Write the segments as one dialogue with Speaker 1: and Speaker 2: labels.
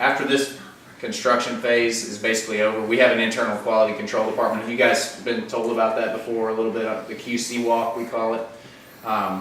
Speaker 1: after this construction phase is basically over, we have an internal quality control department. Have you guys been told about that before? A little bit of the QC walk, we call it.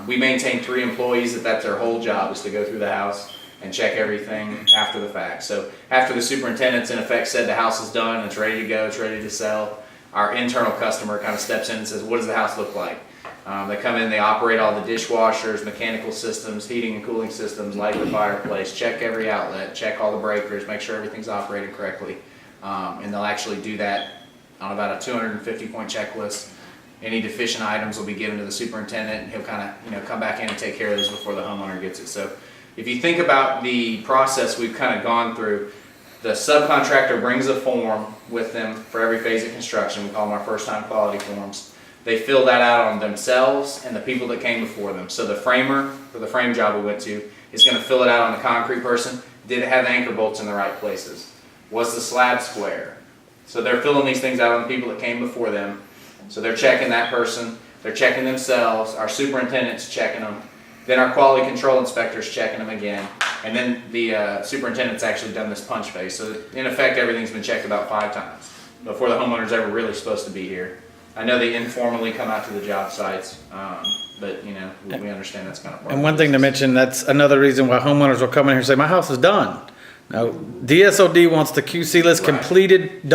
Speaker 1: We maintain 3 employees that's their whole job, is to go through the house and check everything after the fact. So after the superintendent's in effect said the house is done, it's ready to go, it's ready to sell, our internal customer kind of steps in and says, what does the house look like? They come in, they operate all the dishwashers, mechanical systems, heating and cooling systems, light the fireplace, check every outlet, check all the breakers, make sure everything's operating correctly. And they'll actually do that on about a 250-point checklist. Any deficient items will be given to the superintendent, and he'll kind of come back in and take care of those before the homeowner gets it. So if you think about the process we've kind of gone through, the subcontractor brings a form with them for every phase of construction. We call them our first-time quality forms. They fill that out on themselves and the people that came before them. So the framer, for the frame job we went to, is going to fill it out on the concrete person. Did it have anchor bolts in the right places? Was the slab square? So they're filling these things out on the people that came before them. So they're checking that person, they're checking themselves, our superintendent's checking them, then our quality control inspector's checking them again, and then the superintendent's actually done this punch phase. So in effect, everything's been checked about 5 times before the homeowner's ever really supposed to be here. I know they informally come out to the job sites, but you know, we understand that's kind of part.
Speaker 2: And one thing to mention, that's another reason why homeowners will come in here and say, my house is done. Now, DSLD wants the QC list completed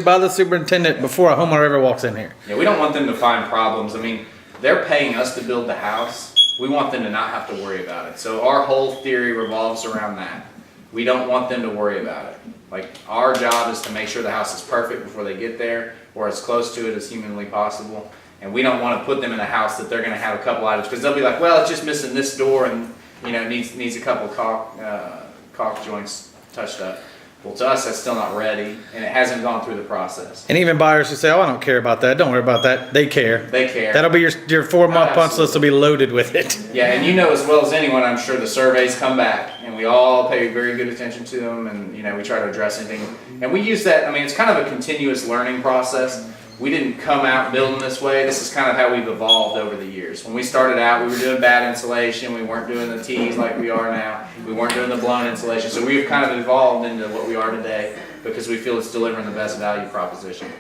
Speaker 2: by the superintendent before a homeowner ever walks in here.
Speaker 1: Yeah, we don't want them to find problems. I mean, they're paying us to build the house. We want them to not have to worry about it. So our whole theory revolves around that. We don't want them to worry about it. Like, our job is to make sure the house is perfect before they get there, or as close to it as humanly possible. And we don't want to put them in a house that they're going to have a couple items, because they'll be like, well, it's just missing this door, and you know, needs a couple caulk joints touched up. Well, to us, that's still not ready, and it hasn't gone through the process.
Speaker 2: And even buyers who say, oh, I don't care about that, don't worry about that, they care.
Speaker 1: They care.
Speaker 2: That'll be your 4-month punch list will be loaded with it.
Speaker 1: Yeah, and you know as well as anyone, I'm sure the surveys come back, and we all pay very good attention to them, and you know, we try to address anything. And we use that, I mean, it's kind of a continuous learning process. We didn't come out building this way. This is kind of how we've evolved over the years. When we started out, we were doing bad insulation. We weren't doing the T's like we are now. We weren't doing the blown insulation. So we've kind of evolved into what we are today because we feel it's delivering the best value proposition.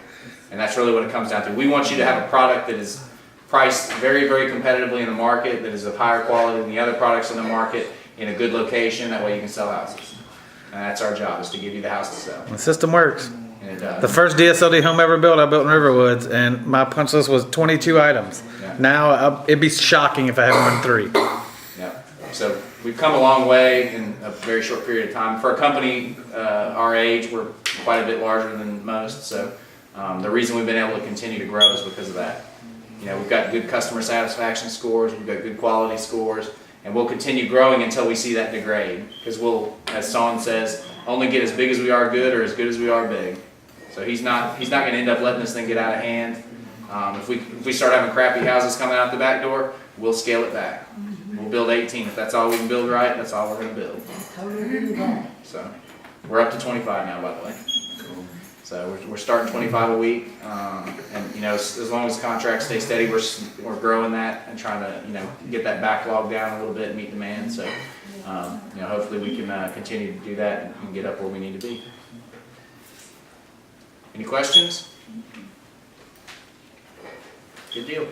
Speaker 1: And that's really what it comes down to. We want you to have a product that is priced very, very competitively in the market, that is of higher quality than the other products in the market, in a good location. That way you can sell houses. And that's our job, is to give you the house to sell.
Speaker 2: The system works.
Speaker 1: And,
Speaker 2: the first DSLD home ever built, I built in Riverwoods, and my punch list was 22 items.
Speaker 1: Yeah.
Speaker 2: Now, it'd be shocking if I had more than 3.
Speaker 1: Yeah. So we've come a long way in a very short period of time. For a company our age, we're quite a bit larger than most. So the reason we've been able to continue to grow is because of that. You know, we've got good customer satisfaction scores, we've got good quality scores, and we'll continue growing until we see that degrade. Because we'll, as Son says, only get as big as we are good, or as good as we are big. So he's not going to end up letting this thing get out of hand. If we start having crappy houses coming out the back door, we'll scale it back. We'll build 18. If that's all we can build right, that's all we're going to build. So we're up to 25 now, by the way. So we're starting 25 a week, and you know, as long as contracts stay steady, we're growing that and trying to get that backlog down a little bit and meet demand. So hopefully we can continue to do that and get up where we need to be. Any questions? Good deal.